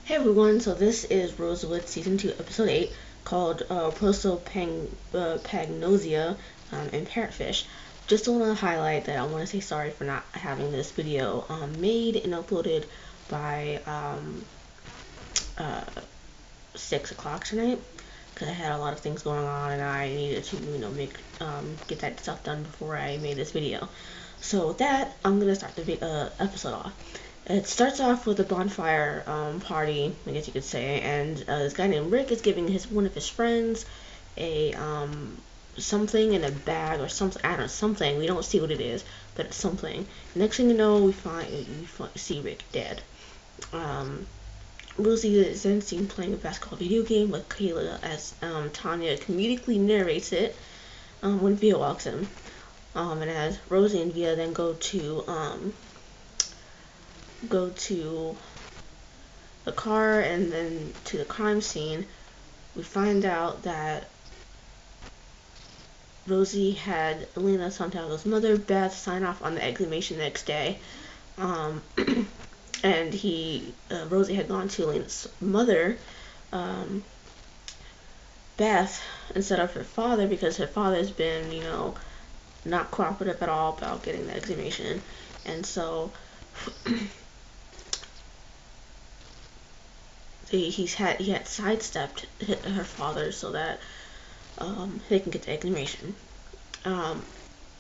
Hey everyone, so this is Rosewood Season 2, Episode 8, called Prosopagnosia and Parrot Fish. Just want to highlight that I want to say sorry for not having this video made and uploaded by uh, 6 o'clock tonight, because I had a lot of things going on and I needed to, get that stuff done before I made this video. So with that, I'm going to start the episode off. It starts off with a bonfire party, I guess you could say, and this guy named Rick is giving one of his friends a something in a bag or something. I don't know, something. We don't see what it is, but it's something. Next thing you know, we see Rick dead. Rosie is then seen playing a basketball video game with Kayla as Tanya comedically narrates it when Villa walks in. And as Rosie and Villa then go to the car and then to the crime scene, we find out that Rosie had Elena Santiago's mother, Beth, sign off on the exhumation the next day. And Rosie had gone to Elena's mother, Beth, instead of her father, because her father's been, not cooperative at all about getting the exhumation. And so he had sidestepped her father so that they can get the exhumation.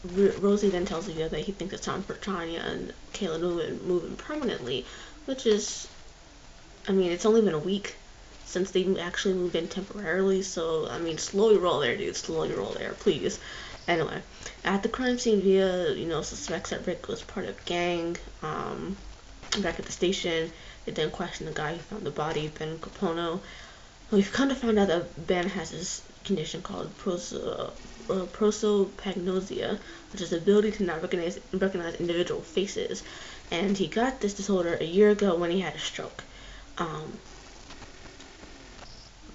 Rosie then tells Villa that he thinks it's time for Tanya and Kayla to move in permanently, which is, it's only been a week since they actually moved in temporarily, so, slowly roll there, dude, slowly roll there, please. Anyway, at the crime scene, Villa, suspects that Rick was part of a gang. Back at the station, they then question the guy who found the body, Ben Capono. We've kind of found out that Ben has this condition called prosopagnosia, which is the ability to not recognize individual faces. And he got this disorder a year ago when he had a stroke.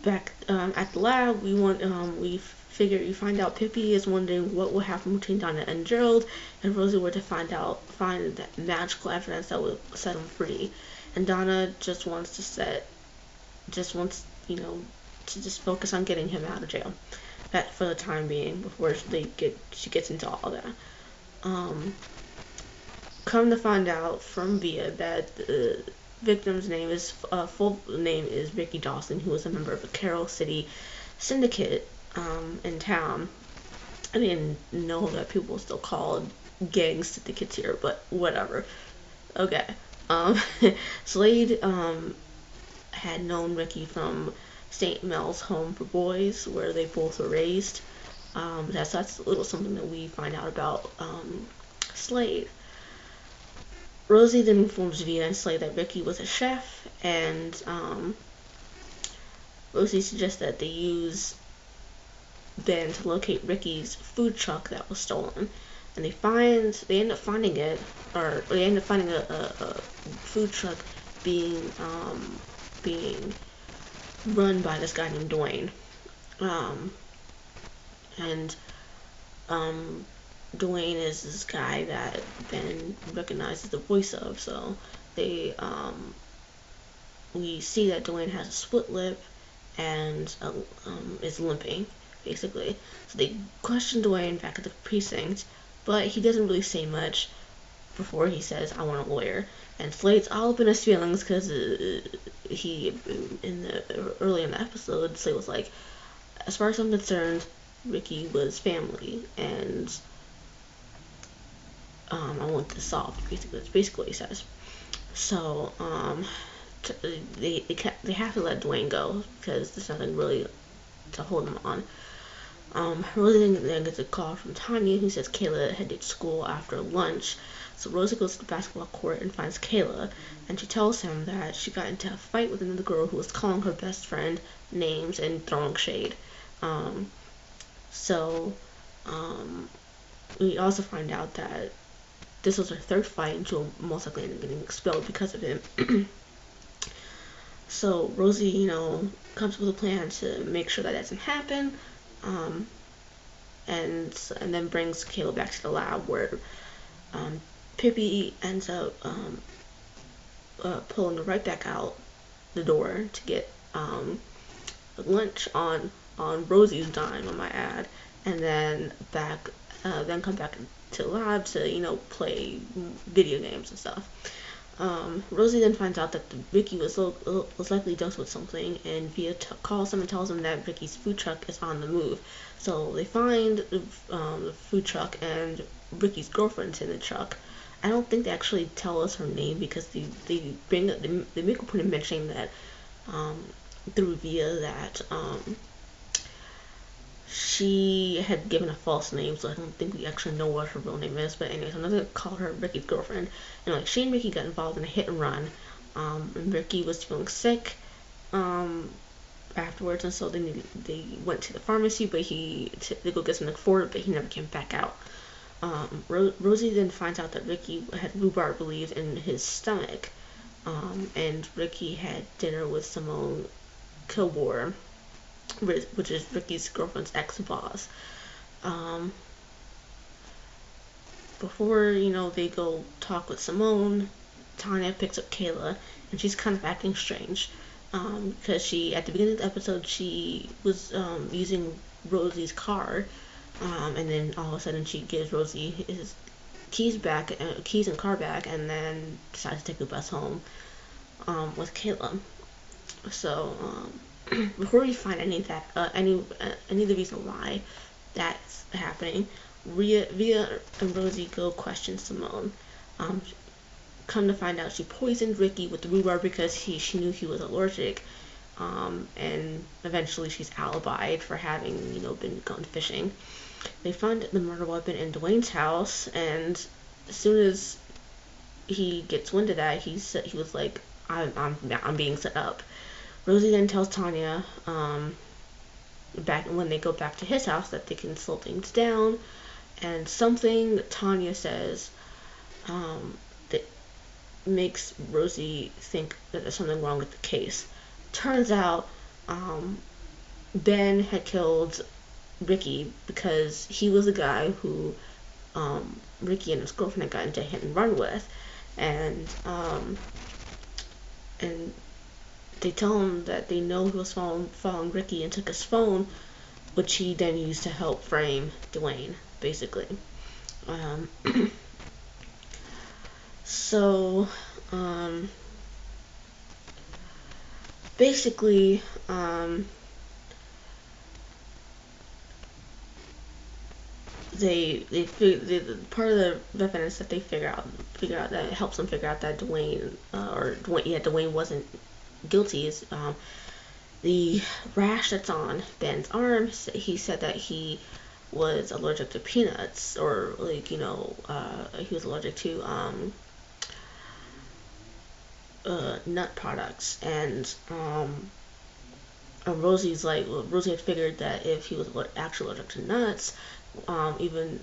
Back at the lab, we find out Pippi is wondering what will happen between Donna and Gerald, and Rosie were to find that magical evidence that would set him free. And Donna just wants to focus on getting him out of jail, for the time being, before she gets into all that. Come to find out from Villa that the victim's full name is Ricky Dawson, who was a member of the Carroll City syndicate in town. I didn't know that people still call gang syndicates here, but whatever. Okay. Slade had known Ricky from St. Mel's Home for Boys, where they both were raised. That's a little something that we find out about Slade. Rosie then informs Villa and Slade that Ricky was a chef, and Rosie suggests that they use Ben to locate Ricky's food truck that was stolen. And they end up finding a food truck being run by this guy named Dwayne. Dwayne is this guy that Ben recognizes the voice of, so we see that Dwayne has a split lip and is limping, basically. So they question Dwayne back at the precinct, but he doesn't really say much before he says, "I want a lawyer." And Slade's all up in his feelings because early in the episode, Slade was like, "As far as I'm concerned, Ricky was family, and I want this solved." Basically, that's basically what he says. So they have to let Dwayne go because there's nothing really to hold him on. Rosie then gets a call from Tanya, who says Kayla headed to school after lunch. So Rosie goes to the basketball court and finds Kayla, and she tells him that she got into a fight with another girl who was calling her best friend names and throwing shade. We also find out that this was her third fight, and she'll most likely end up getting expelled because of it. So Rosie, comes with a plan to make sure that doesn't happen. And then brings Kayla back to the lab, where Pippi ends up pulling her right back out the door to get lunch on Rosie's dime, on my ad, and then come back to the lab to, you know, play video games and stuff. Rosie then finds out that Ricky was likely dosed with something, and Villa calls him and tells him that Ricky's food truck is on the move. So they find the food truck, and Ricky's girlfriend's in the truck. I don't think they actually tell us her name, because they make a point of mentioning that through Villa that she had given a false name, so I don't think we actually know what her real name is. But anyways, I'm not gonna call her Ricky's girlfriend. And like, she and Ricky got involved in a hit and run, and Ricky was feeling sick afterwards, and so they went to the pharmacy, but to go get something for it, but he never came back out. Rosie then finds out that Ricky had rhubarb leaves in his stomach, and Ricky had dinner with Simone Kilgore, which is Ricky's girlfriend's ex-boss. Before, you know, they go talk with Simone, Tanya picks up Kayla, and she's kind of acting strange, because at the beginning of the episode, she was using Rosie's car, and then all of a sudden she gives Rosie his keys and car back, and then decides to take the bus home with Kayla. So before we find any of the reason why that's happening, Villa and Rosie go question Simone. Come to find out, she poisoned Ricky with the rhubarb because she knew he was allergic, and eventually she's alibied for having, you know, been gone fishing. They find the murder weapon in Dwayne's house, and as soon as he gets wind of that, he was like, I'm being set up. Rosie then tells Tanya, back when they go back to his house, that they can slow things down, and something Tanya says that makes Rosie think that there's something wrong with the case. Turns out Ben had killed Ricky because he was the guy who Ricky and his girlfriend had gotten into a hit and run with, and they tell him that they know he was following Ricky and took his phone, which he then used to help frame Dwayne, basically. So, basically, the part of the evidence that they figure out that helps them figure out that Dwayne wasn't guilty is the rash that's on Ben's arm. He said that he was allergic to peanuts, or like, you know, he was allergic to nut products, and Rosie's like, Rosie had figured that if he was actually allergic to nuts, even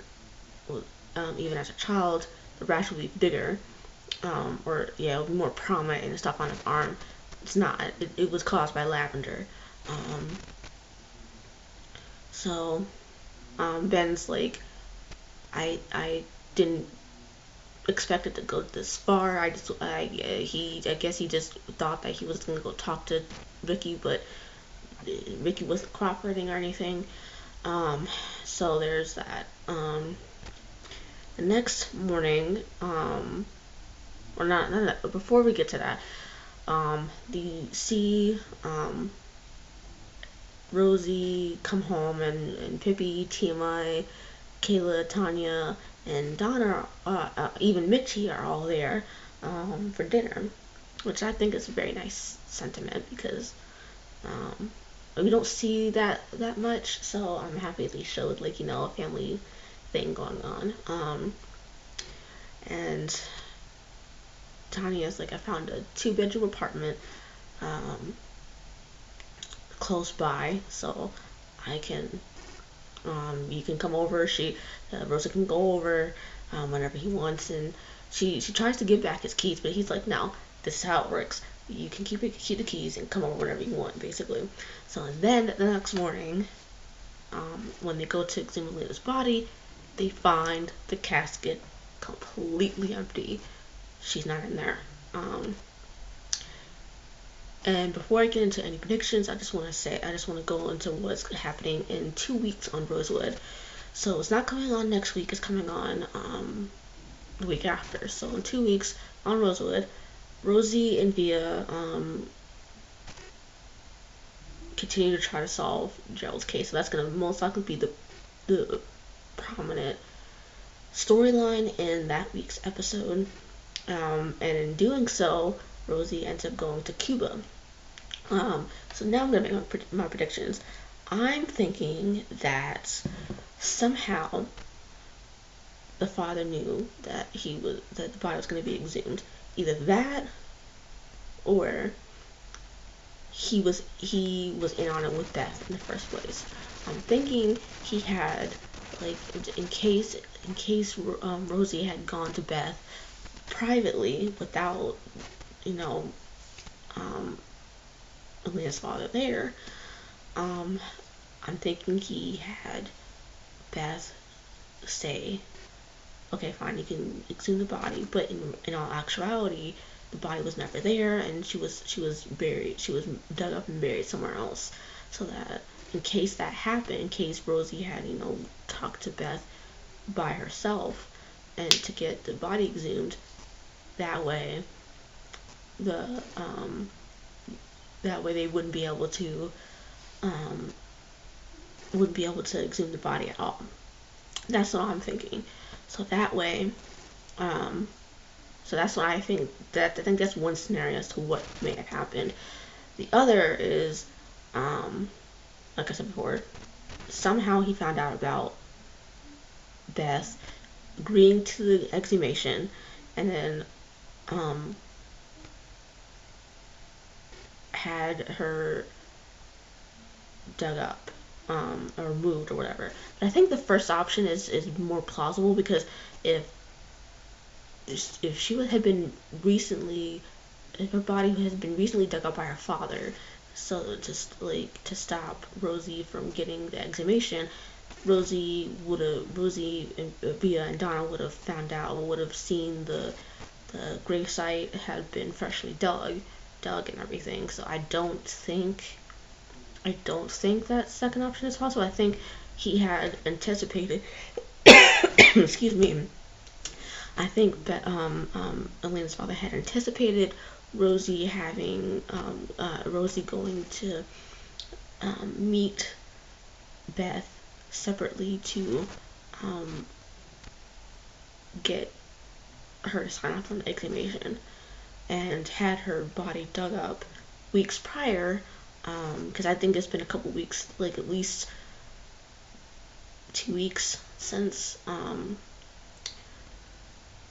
as a child, the rash would be bigger, or yeah, it would be more prominent and stuff on his arm. It's not. It was caused by lavender. So Ben's like, I didn't expect it to go this far. I guess he just thought that he was gonna go talk to Ricky, but Ricky wasn't cooperating or anything. So there's that. The next morning, or not that, but before we get to that, you see Rosie come home, and Pippi, TMI, Kayla, Tanya, and Donna, even Mitchie are all there for dinner, which I think is a very nice sentiment, because we don't see that much, so I'm happy they showed, like, you know, a family thing going on. And Tanya's like, I found a 2-bedroom apartment close by, so I can you can come over. Rosa can go over whenever he wants, and she tries to give back his keys, but he's like, no, this is how it works. You can keep the keys and come over whenever you want, basically. So then the next morning, when they go to examine Lena's body, they find the casket completely empty. She's not in there. And before I get into any predictions, I just want to go into what's happening in 2 weeks on Rosewood. So it's not coming on next week, it's coming on the week after. So in 2 weeks on Rosewood, Rosie and Villa continue to try to solve Gerald's case. So that's going to most likely be the prominent storyline in that week's episode. And in doing so, Rosie ends up going to Cuba. So now I'm going to make my predictions. I'm thinking that somehow the father knew that that the body was going to be exhumed. Either that, or he was in on it with Beth in the first place. I'm thinking he had, like, in case Rosie had gone to Beth privately without, you know, Alina's father there. I'm thinking he had Beth say, okay, fine, you can exhume the body, but in all actuality, the body was never there, and she was buried. She was dug up and buried somewhere else. So that in case that happened, in case Rosie had, talked to Beth by herself and to get the body exhumed, that way they wouldn't be able to exhume the body at all. That's what I'm thinking. So that way, so that's what I think. I think that's one scenario as to what may have happened. The other is, like I said before, somehow he found out about Beth agreeing to the exhumation, and then had her dug up or moved or whatever. But I think the first option is more plausible, because if she had been recently, if her body has been recently dug up by her father, so just like to stop Rosie from getting the exhumation, Rosie and Villa and Donna would have found out, would have seen the gravesite had been freshly dug and everything. So I don't think that second option is possible. I think he had anticipated excuse me. I think that Alina's father had anticipated Rosie having Rosie going to meet Beth separately to get her to sign off on the exhumation, and had her body dug up weeks prior, because I think it's been a couple weeks, like at least 2 weeks since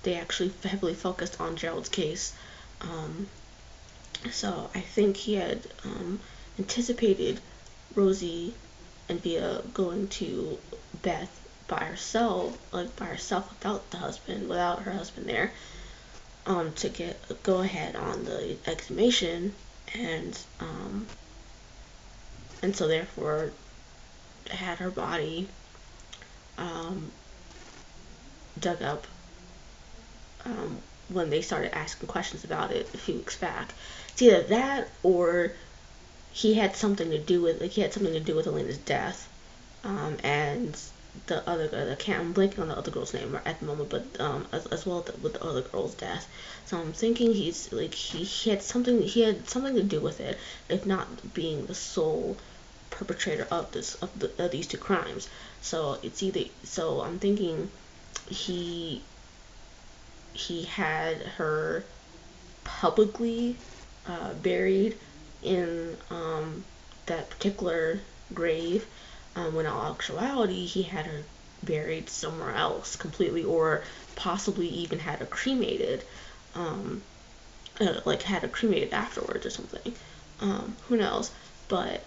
they actually heavily focused on Gerald's case. So I think he had anticipated Rosie and Villa going to Beth by herself without her husband there, to get a go ahead on the exhumation, and so therefore had her body dug up when they started asking questions about it a few weeks back. It's either that, or he had something to do with Elena's death, and the other girl. I'm blanking on the other girl's name at the moment, but as well with the other girl's death. So I'm thinking he had something to do with it, if not being the sole perpetrator of these two crimes. So I'm thinking he had her publicly buried in that particular grave, when in all actuality he had her buried somewhere else completely, or possibly even had her cremated, had her cremated afterwards or something. Who knows? But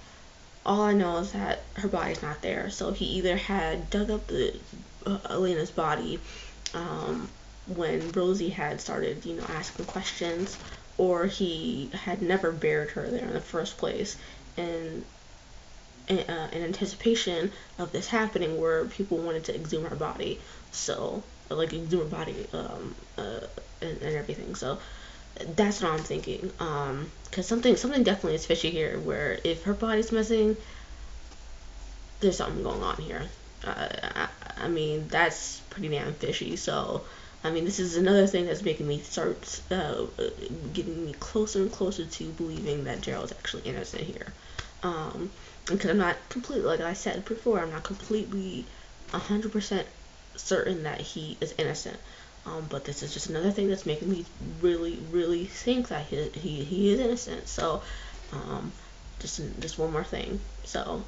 all I know is that her body's not there. So he either had dug up Elena's body when Rosie had started, asking questions, or he had never buried her there in the first place, and in anticipation of this happening, where people wanted to exhume her body, so exhume her body and everything. So That's what I'm thinking. Because something definitely is fishy here. Where if her body's missing, there's something going on here. I mean, that's pretty damn fishy. So, I mean, this is another thing that's making me start getting me closer and closer to believing that Gerald's actually innocent here. Because I'm not completely, like I said before, I'm not completely 100% certain that he is innocent. But this is just another thing that's making me really, really think that he is innocent. So, just one more thing. So,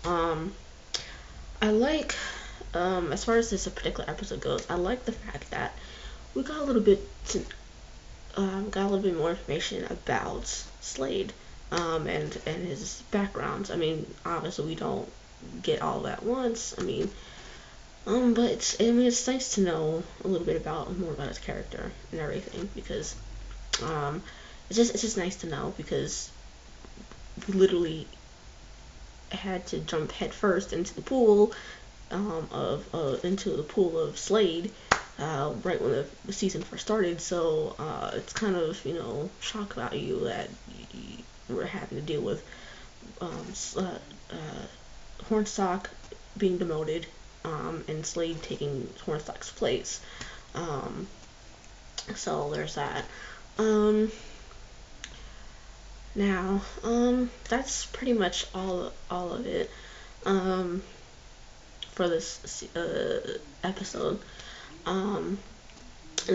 I like, as far as this particular episode goes, I like the fact that we got a little bit more information about Slade, and his background. I mean, obviously we don't get all that once. I mean, but it's nice to know a little bit more about his character and everything, because it's just nice to know, because we literally had to jump headfirst into the pool of Slade right when the season first started. So it's kind of shock value that we're having to deal with Hornstock being demoted, and Slade taking Hornstock's place. So there's that. Now, that's pretty much all of it for this episode. And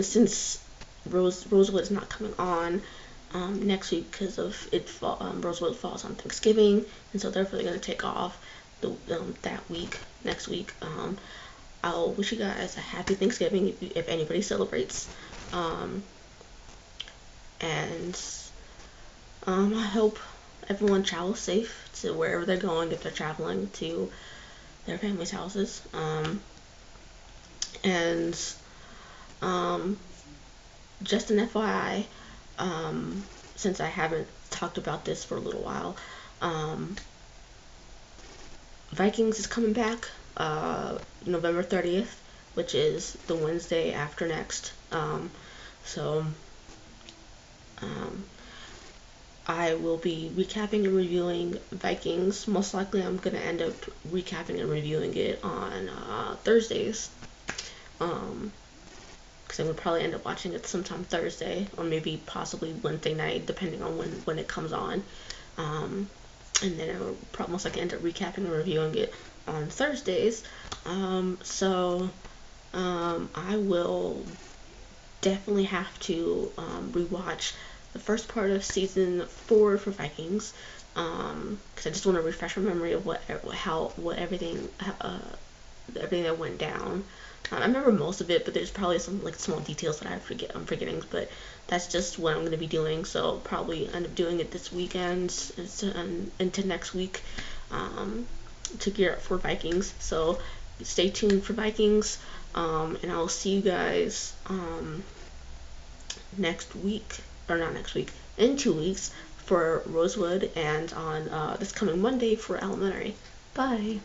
since Rosewood is not coming on next week because of Rosewood falls on Thanksgiving, and so therefore they're gonna take off that week, next week. I'll wish you guys a happy Thanksgiving if anybody celebrates. And I hope everyone travels safe to wherever they're going if they're traveling to their family's houses. And just an FYI, since I haven't talked about this for a little while, Vikings is coming back November 30th, which is the Wednesday after next. So I will be recapping and reviewing Vikings. Most likely I'm going to end up recapping and reviewing it on Thursdays. Because I would probably end up watching it sometime Thursday, or maybe possibly Wednesday night, depending on when it comes on. And then I would most likely end up recapping and reviewing it on Thursdays. So I will definitely have to rewatch the first part of season 4 for Vikings, because I just want to refresh my memory of everything that went down. I remember most of it, but there's probably some small details that I'm forgetting. But that's just what I'm going to be doing. So probably end up doing it this weekend and into next week, to gear up for Vikings. So stay tuned for Vikings, and I'll see you guys next week, or not next week, in 2 weeks for Rosewood, and on this coming Monday for Elementary. Bye.